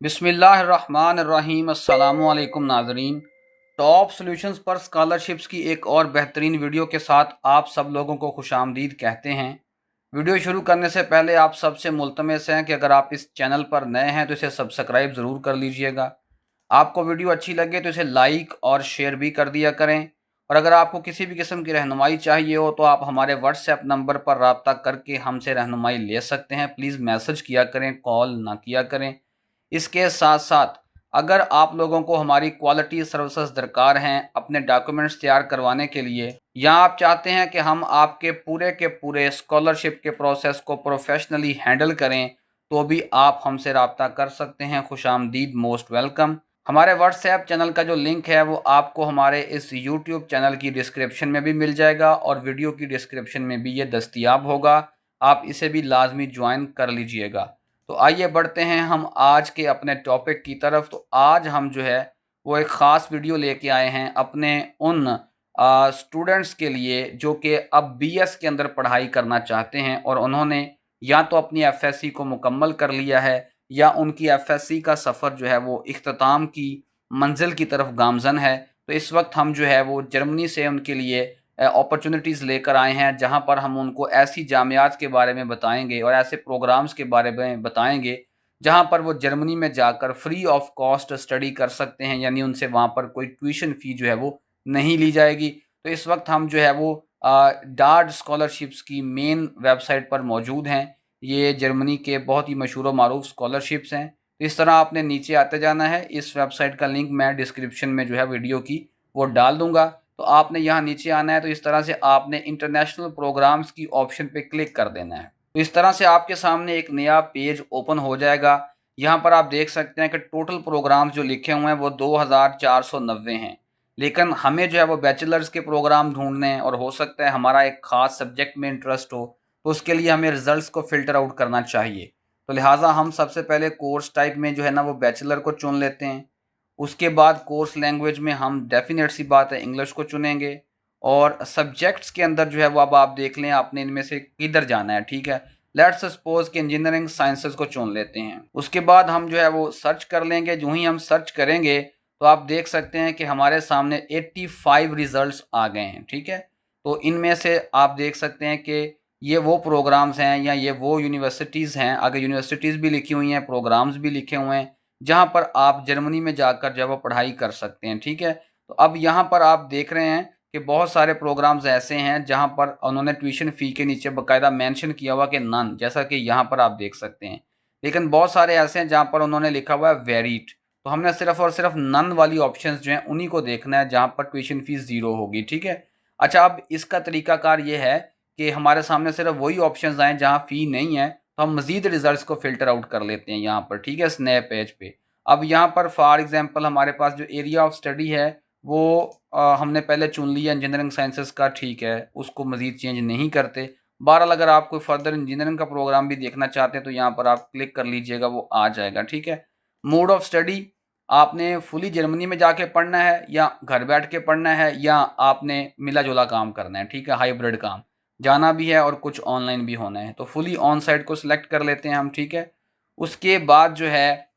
बिस्मिल्लाहिर्रहमानिर्रहीम। अस्सलामुअलैकुम नाज़रीन। टॉप सॉल्यूशंस पर स्कॉलरशिप्स की एक और बेहतरीन वीडियो के साथ आप सब लोगों को खुशामदीद कहते हैं। वीडियो शुरू करने से पहले आप सबसे मुल्तमस हैं कि अगर आप इस चैनल पर नए हैं तो इसे सब्सक्राइब ज़रूर कर लीजिएगा। आपको वीडियो अच्छी लगे तो इसे लाइक और शेयर भी कर दिया करें। और अगर आपको किसी भी किस्म की रहनुमाई चाहिए हो तो आप हमारे व्हाट्सएप नंबर पर रब्ता करके हमसे रहनुमाई ले सकते हैं। प्लीज़ मैसेज किया करें, कॉल ना किया करें। इसके साथ साथ अगर आप लोगों को हमारी क्वालिटी सर्विसेज दरकार हैं अपने डॉक्यूमेंट्स तैयार करवाने के लिए, या आप चाहते हैं कि हम आपके पूरे के पूरे स्कॉलरशिप के प्रोसेस को प्रोफेशनली हैंडल करें, तो भी आप हमसे रब्ता कर सकते हैं। खुशामदीद, मोस्ट वेलकम। हमारे व्हाट्सएप चैनल का जो लिंक है वो आपको हमारे इस यूट्यूब चैनल की डिस्क्रिप्शन में भी मिल जाएगा और वीडियो की डिस्क्रिप्शन में भी ये दस्तयाब होगा। आप इसे भी लाजमी ज्वाइन कर लीजिएगा। तो आइए बढ़ते हैं हम आज के अपने टॉपिक की तरफ। तो आज हम जो है वो एक ख़ास वीडियो लेके आए हैं अपने उन स्टूडेंट्स के लिए जो कि अब बीएस के अंदर पढ़ाई करना चाहते हैं और उन्होंने या तो अपनी एफएससी को मुकम्मल कर लिया है या उनकी एफएससी का सफ़र जो है वो इख्तिताम की मंजिल की तरफ गामजन है। तो इस वक्त हम जो है वो जर्मनी से उनके लिए अपॉर्चुनिटीज़ लेकर आए हैं, जहां पर हम उनको ऐसी जामियात के बारे में बताएंगे और ऐसे प्रोग्राम्स के बारे में बताएंगे जहां पर वो जर्मनी में जाकर फ्री ऑफ कॉस्ट स्टडी कर सकते हैं, यानी उनसे वहां पर कोई ट्यूशन फ़ी जो है वो नहीं ली जाएगी। तो इस वक्त हम जो है वो डार्ड स्कॉलरशिप्स की मेन वेबसाइट पर मौजूद हैं। ये जर्मनी के बहुत ही मशहूर व मारूफ स्कॉलरशिप्स हैं। तो इस तरह आपने नीचे आते जाना है। इस वेबसाइट का लिंक मैं डिस्क्रिप्शन में जो है वीडियो की वो डाल दूंगा। तो आपने यहाँ नीचे आना है। तो इस तरह से आपने इंटरनेशनल प्रोग्राम्स की ऑप्शन पे क्लिक कर देना है। तो इस तरह से आपके सामने एक नया पेज ओपन हो जाएगा। यहाँ पर आप देख सकते हैं कि टोटल प्रोग्राम्स जो लिखे हुए हैं वो 2490 हैं, लेकिन हमें जो है वो बैचलर्स के प्रोग्राम ढूंढने हैं और हो सकता है हमारा एक ख़ास सब्जेक्ट में इंटरेस्ट हो, तो उसके लिए हमें रिजल्ट्स को फ़िल्टर आउट करना चाहिए। तो लिहाजा हम सबसे पहले कोर्स टाइप में जो है ना वो बैचलर को चुन लेते हैं। उसके बाद कोर्स लैंग्वेज में हम डेफिनेट सी बात है इंग्लिश को चुनेंगे। और सब्जेक्ट्स के अंदर जो है वो अब आप देख लें आपने इनमें से किधर जाना है। ठीक है, लेट्स सपोज कि इंजीनियरिंग साइंसेज को चुन लेते हैं। उसके बाद हम जो है वो सर्च कर लेंगे। जो ही हम सर्च करेंगे तो आप देख सकते हैं कि हमारे सामने 85 रिजल्ट्स आ गए हैं। ठीक है, तो इनमें से आप देख सकते हैं कि ये वो प्रोग्राम्स हैं या ये वो यूनिवर्सिटीज़ हैं। अगर यूनिवर्सिटीज़ भी लिखी हुई हैं, प्रोग्राम्स भी लिखे हुए हैं, जहाँ पर आप जर्मनी में जाकर जो है वो पढ़ाई कर सकते हैं। ठीक है, तो अब यहाँ पर आप देख रहे हैं कि बहुत सारे प्रोग्राम्स ऐसे हैं जहाँ पर उन्होंने ट्यूशन फ़ी के नीचे बाकायदा मेंशन किया हुआ कि नन, जैसा कि यहाँ पर आप देख सकते हैं। लेकिन बहुत सारे ऐसे हैं जहाँ पर उन्होंने लिखा हुआ है वेरीड। तो हमने सिर्फ और सिर्फ नन वाली ऑप्शंस जो हैं उन्हीं को देखना है जहाँ पर ट्यूशन फ़ीस ज़ीरो होगी। ठीक है, अच्छा, अब इसका तरीकाकार ये है कि हमारे सामने सिर्फ वही ऑप्शंस आएँ जहाँ फ़ी नहीं है, तो हम मज़ीद रिज़ल्ट्स को फ़िल्टर आउट कर लेते हैं यहाँ पर। ठीक है, इस नए पेज पे। अब यहाँ पर फॉर एग्ज़ाम्पल हमारे पास जो एरिया ऑफ स्टडी है वो हमने पहले चुन लिया इंजीनियरिंग साइंसेज़ का। ठीक है, उसको मज़ीद चेंज नहीं करते। बहरहाल अगर आप कोई फर्दर इंजीनियरिंग का प्रोग्राम भी देखना चाहते हैं तो यहाँ पर आप क्लिक कर लीजिएगा, वो आ जाएगा। ठीक है, मोड ऑफ स्टडी, आपने फुली जर्मनी में जाके पढ़ना है या घर बैठ के पढ़ना है या आपने मिला-जुला काम करना है। ठीक है, हाइब्रिड काम, जाना भी है और कुछ ऑनलाइन भी होना है। तो फुली ऑन साइट को सिलेक्ट कर लेते हैं हम। ठीक है, उसके बाद जो है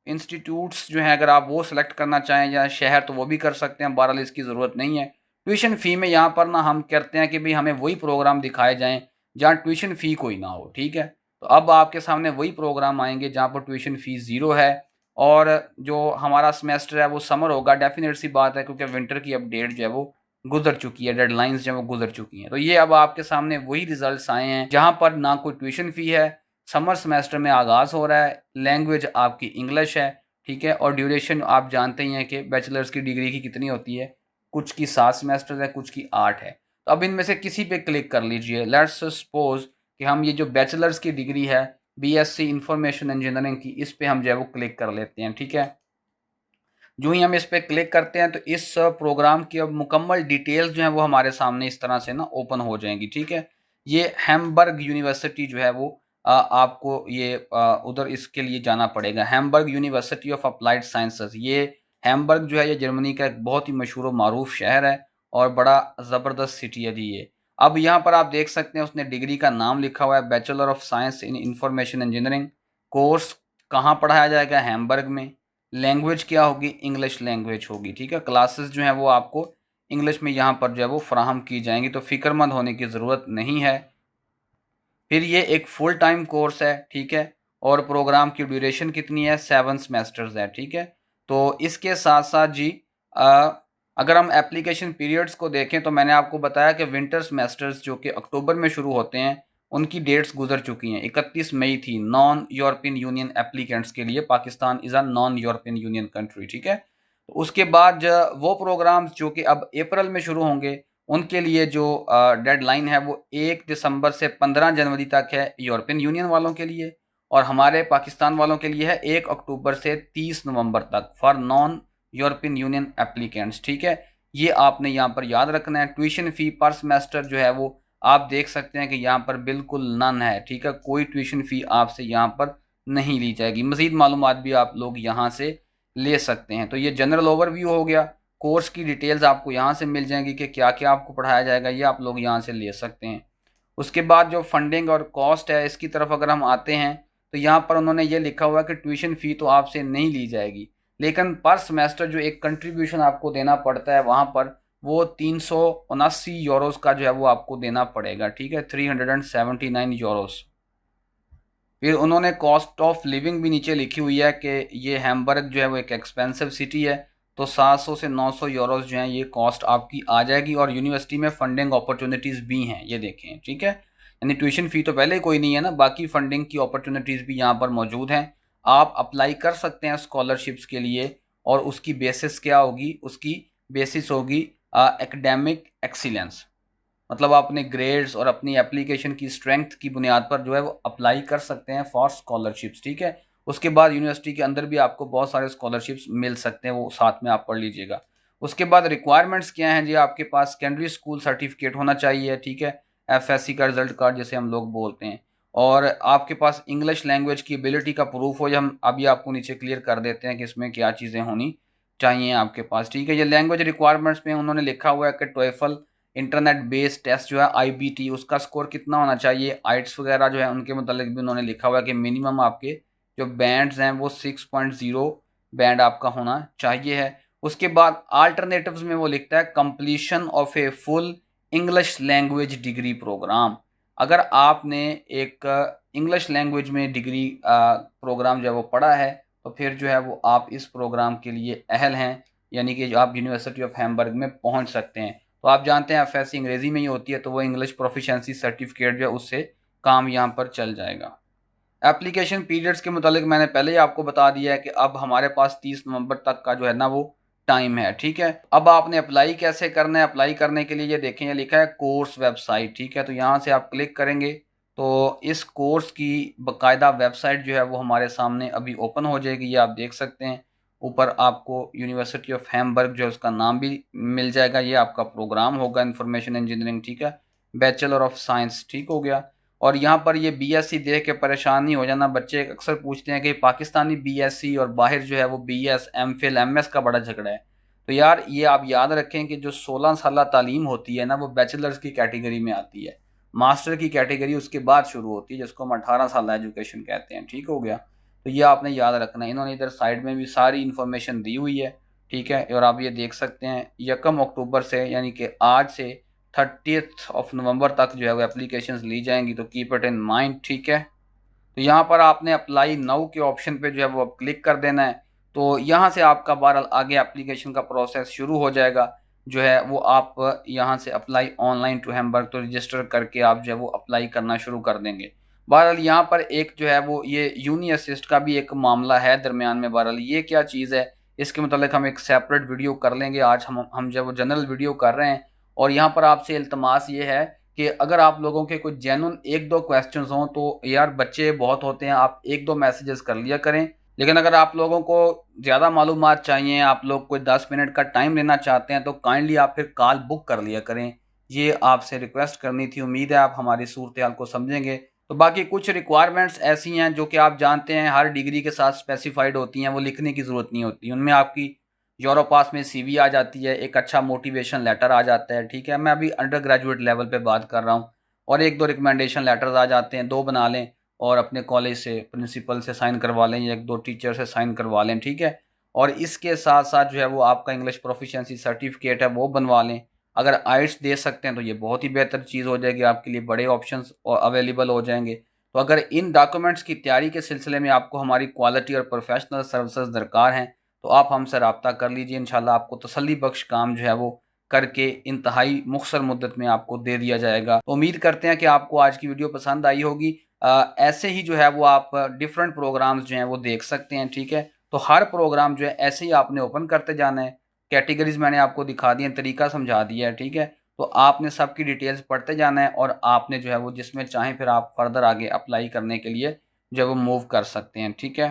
इंस्टीट्यूट्स जो हैं अगर आप वो सिलेक्ट करना चाहें या शहर तो वो भी कर सकते हैं। बहरहाल इसकी ज़रूरत नहीं है। ट्यूशन फ़ी में यहाँ पर ना हम करते हैं कि भाई हमें वही प्रोग्राम दिखाए जाएँ जहाँ ट्यूशन फ़ी कोई ना हो। ठीक है, तो अब आपके सामने वही प्रोग्राम आएँगे जहाँ पर ट्यूशन फ़ीस ज़ीरो है और जो हमारा सेमेस्टर है वो समर होगा। डेफ़िनेट सी बात है क्योंकि विंटर की अपडेट जो है वो गुज़र चुकी है, डेडलाइंस जो है वो गुज़र चुकी हैं। तो ये अब आपके सामने वही रिज़ल्ट्स आए हैं जहाँ पर ना कोई ट्यूशन फ़ी है, समर सेमेस्टर में आगाज़ हो रहा है, लैंग्वेज आपकी इंग्लिश है। ठीक है, और ड्यूरेशन आप जानते ही हैं कि बैचलर्स की डिग्री की कितनी होती है, कुछ की 7 सेमेस्टर है, कुछ की 8 है। तो अब इनमें से किसी पे क्लिक कर लीजिए। लेट्स सपोज़ कि हम ये जो बैचलर्स की डिग्री है बीएससी इंफॉर्मेशन इंजीनियरिंग की, इस पे हम जो है वो क्लिक कर लेते हैं। ठीक है, जो ही हम इस पे क्लिक करते हैं तो इस प्रोग्राम की अब मुकम्मल डिटेल्स जो हैं वो हमारे सामने इस तरह से ना ओपन हो जाएंगी। ठीक है, ये हैम्बर्ग यूनिवर्सिटी जो है वो आपको ये उधर इसके लिए जाना पड़ेगा। Hamburg university of applied sciences, ये हैम्बर्ग जो है ये जर्मनी का एक बहुत ही मशहूर मारूफ शहर है और बड़ा ज़बरदस्त सिटी है जी ये। अब यहाँ पर आप देख सकते हैं उसने डिग्री का नाम लिखा हुआ है bachelor of science in information engineering. Course कहाँ पढ़ाया जाएगा? हैम्बर्ग में। लैंग्वेज क्या होगी? इंग्लिश लैंग्वेज होगी, ठीक है। क्लासेस जो हैं वो आपको इंग्लिश में यहाँ पर जो है वो फ्राहम की जाएंगी, तो फिक्रमंद होने की ज़रूरत नहीं है। फिर ये एक फुल टाइम कोर्स है, ठीक है, और प्रोग्राम की ड्यूरेशन कितनी है? 7 सेमेस्टर्स है, ठीक है। तो इसके साथ साथ जी अगर हम एप्लीकेशन पीरियड्स को देखें तो मैंने आपको बताया कि विंटर सेमेस्टर्स जो कि अक्टूबर में शुरू होते हैं उनकी डेट्स गुजर चुकी हैं। 31 मई थी नॉन यूरोपियन यूनियन एप्लीकेंट्स के लिए। Pakistan is a non European union country, ठीक है। तो उसके बाद वो प्रोग्राम्स जो कि अब अप्रैल में शुरू होंगे उनके लिए जो डेडलाइन है वो 1 दिसंबर से 15 जनवरी तक है यूरोपियन यूनियन वालों के लिए, और हमारे पाकिस्तान वालों के लिए है 1 अक्टूबर से 30 नवंबर तक for non European union applicants, ठीक है। ये आपने यहाँ पर याद रखना है। ट्यूशन फ़ी पर सेमेस्टर जो है वो आप देख सकते हैं कि यहाँ पर बिल्कुल नन है, ठीक है। कोई ट्यूशन फ़ी आपसे यहाँ पर नहीं ली जाएगी। मज़ीद मालूमात भी आप लोग यहाँ से ले सकते हैं। तो ये जनरल ओवरव्यू हो गया। कोर्स की डिटेल्स आपको यहाँ से मिल जाएंगी कि क्या क्या आपको पढ़ाया जाएगा, ये आप लोग यहाँ से ले सकते हैं। उसके बाद जो फंडिंग और कॉस्ट है इसकी तरफ अगर हम आते हैं तो यहाँ पर उन्होंने ये लिखा हुआ है कि ट्यूशन फ़ी तो आपसे नहीं ली जाएगी, लेकिन पर सेमेस्टर जो एक कंट्रीब्यूशन आपको देना पड़ता है वहाँ पर वो 379 यूरोज़ का जो है वो आपको देना पड़ेगा, ठीक है, 379 यूरोज़। फिर उन्होंने कॉस्ट ऑफ लिविंग भी नीचे लिखी हुई है कि ये हैम्बर्ग जो है वो एक एक्सपेंसिव सिटी है, तो 700 से 900 यूरोज़ जो हैं ये कॉस्ट आपकी आ जाएगी। और यूनिवर्सिटी में फंडिंग अपॉर्चुनिटीज़ भी हैं, ये देखें, ठीक है। यानी ट्यूशन फ़ी तो पहले कोई नहीं है ना, बाकी फंडिंग की अपॉर्चुनिटीज़ भी यहाँ पर मौजूद हैं। आप अप्लाई कर सकते हैं स्कॉलरशिप्स के लिए, और उसकी बेसिस क्या होगी? उसकी बेसिस होगी एकेडमिक एक्सीलेंस। मतलब आप अपने ग्रेड्स और अपनी एप्लीकेशन की स्ट्रेंथ की बुनियाद पर जो है वो अप्लाई कर सकते हैं फॉर स्कॉलरशिप्स, ठीक है। उसके बाद यूनिवर्सिटी के अंदर भी आपको बहुत सारे स्कॉलरशिप्स मिल सकते हैं, वो साथ में आप पढ़ लीजिएगा। उसके बाद रिक्वायरमेंट्स क्या हैं जी? आपके पास सेकेंडरी स्कूल सर्टिफिकेट होना चाहिए, ठीक है, एफएससी का रिजल्ट कार्ड जिसे हम लोग बोलते हैं, और आपके पास इंग्लिश लैंग्वेज की एबिलिटी का प्रूफ हो। हम अभी आपको नीचे क्लियर कर देते हैं कि इसमें क्या चीज़ें होनी चाहिए आपके पास, ठीक है। ये लैंग्वेज रिक्वायरमेंट्स में उन्होंने लिखा हुआ है कि टोएफल इंटरनेट बेस्ड टेस्ट जो है आईबीटी, उसका स्कोर कितना होना चाहिए। आइट्स वगैरह जो है उनके मतलब भी उन्होंने लिखा हुआ है कि मिनिमम आपके जो बैंड्स हैं वो 6.0 बैंड आपका होना चाहिए है। उसके बाद आल्टरनेटिव्स में वो लिखता है completion of a full English language degree programme. अगर आपने एक इंग्लिश लैंग्वेज में डिग्री प्रोग्राम जो है वो पढ़ा है तो फिर जो है वो आप इस प्रोग्राम के लिए अहल हैं, यानी कि आप यूनिवर्सिटी ऑफ हैम्बर्ग में पहुंच सकते हैं। तो आप जानते हैं एफएससी अंग्रेज़ी में ही होती है, तो वो इंग्लिश प्रोफिशिएंसी सर्टिफिकेट जो है उससे काम यहाँ पर चल जाएगा। एप्लीकेशन पीरियड्स के मुतालिक मैंने पहले ही आपको बता दिया है कि अब हमारे पास 30 नवंबर तक का जो है ना वो टाइम है, ठीक है। अब आपने अप्लाई कैसे करना है? अप्लाई करने के लिए ये देखें, ये लिखा है कोर्स वेबसाइट, ठीक है। तो यहाँ से आप क्लिक करेंगे तो इस कोर्स की बाकायदा वेबसाइट जो है वो हमारे सामने अभी ओपन हो जाएगी, ये आप देख सकते हैं। ऊपर आपको यूनिवर्सिटी ऑफ हैम्बर्ग जो है उसका नाम भी मिल जाएगा। ये आपका प्रोग्राम होगा इंफॉर्मेशन इंजीनियरिंग, ठीक है, बैचलर ऑफ साइंस, ठीक हो गया। और यहाँ पर ये बीएससी देख के परेशान नहीं हो जाना। बच्चे अक्सर पूछते हैं कि पाकिस्तानी बीएससी और बाहर जो है वो बीएस एमफिल एमएस का बड़ा झगड़ा है। तो यार ये आप याद रखें कि जो 16 साल तालीम होती है ना वो बैचलर्स की कैटेगरी में आती है, मास्टर की कैटेगरी उसके बाद शुरू होती है जिसको हम 18 साल एजुकेशन कहते हैं, ठीक हो गया। तो ये आपने याद रखना है। इन्होंने इधर साइड में भी सारी इन्फॉर्मेशन दी हुई है, ठीक है। और आप ये देख सकते हैं 1 अक्टूबर से यानी कि आज से 30 नवंबर तक जो है वो एप्लीकेशंस ली जाएंगी, तो कीप इट इन माइंड, ठीक है। तो यहाँ पर आपने अप्लाई नाउ के ऑप्शन पे जो है वो अब क्लिक कर देना है। तो यहाँ से आपका बहरहाल आगे एप्लीकेशन का प्रोसेस शुरू हो जाएगा जो है वो। आप यहाँ से अप्लाई ऑनलाइन टू हैम्बर्ग तो रजिस्टर करके आप जो है वो अप्लाई करना शुरू कर देंगे। बहरहाल यहाँ पर एक जो है वो ये यूनी असिस्ट का भी एक मामला है दरमियान में। बहरहाल ये क्या चीज़ है इसके मतलब हम एक सेपरेट वीडियो कर लेंगे। आज हम जब वो जनरल वीडियो कर रहे हैं, और यहाँ पर आपसे इल्तमास ये है कि अगर आप लोगों के कोई जेन्युइन 1-2 क्वेश्चंस हों तो यार बच्चे बहुत होते हैं, आप 1-2 मैसेजेस कर लिया करें। लेकिन अगर आप लोगों को ज़्यादा मालूमात चाहिए, आप लोग कोई 10 मिनट का टाइम लेना चाहते हैं, तो काइंडली आप फिर कॉल बुक कर लिया करें। ये आपसे रिक्वेस्ट करनी थी। उम्मीद है आप हमारी सूरत हाल को समझेंगे। तो बाकी कुछ रिक्वायरमेंट्स ऐसी हैं जो कि आप जानते हैं हर डिग्री के साथ स्पेसिफाइड होती हैं, वो लिखने की ज़रूरत नहीं होती। उनमें आपकी यूरोपास में सीवी आ जाती है, एक अच्छा मोटिवेशन लेटर आ जाता है, ठीक है। मैं अभी अंडर ग्रेजुएट लेवल पे बात कर रहा हूँ, और 1-2 रिकमेंडेशन लेटर्स आ जाते हैं, 2 बना लें। और अपने कॉलेज से प्रिंसिपल से साइन करवा लें या एक दो टीचर से साइन करवा लें, ठीक है। और इसके साथ साथ जो है वो आपका इंग्लिश प्रोफिशिएंसी सर्टिफिकेट है वो बनवा लें। अगर आइट्स दे सकते हैं तो ये बहुत ही बेहतर चीज़ हो जाएगी, आपके लिए बड़े ऑप्शंस अवेलेबल हो जाएंगे। तो अगर इन डॉक्यूमेंट्स की तैयारी के सिलसिले में आपको हमारी क्वालिटी और प्रोफेशनल सर्विसेज दरकार हैं तो आप हमसे रब्ता कर लीजिए। इंशाल्लाह आपको तसल्ली बख्श काम जो है वो करके इंतहाई मुख्तसर मुद्दत में आपको दे दिया जाएगा। तो उम्मीद करते हैं कि आपको आज की वीडियो पसंद आई होगी। ऐसे ही जो है वो आप डिफरेंट प्रोग्राम्स जो हैं वो देख सकते हैं, ठीक है। तो हर प्रोग्राम जो है ऐसे ही आपने ओपन करते जाना है। कैटेगरीज मैंने आपको दिखा दी हैं, तरीका समझा दिया है, ठीक है। तो आपने सबकी डिटेल्स पढ़ते जाना है और आपने जो है वो जिसमें चाहें फिर आप फर्दर आगे अप्लाई करने के लिए जो है वो मूव कर सकते हैं, ठीक है।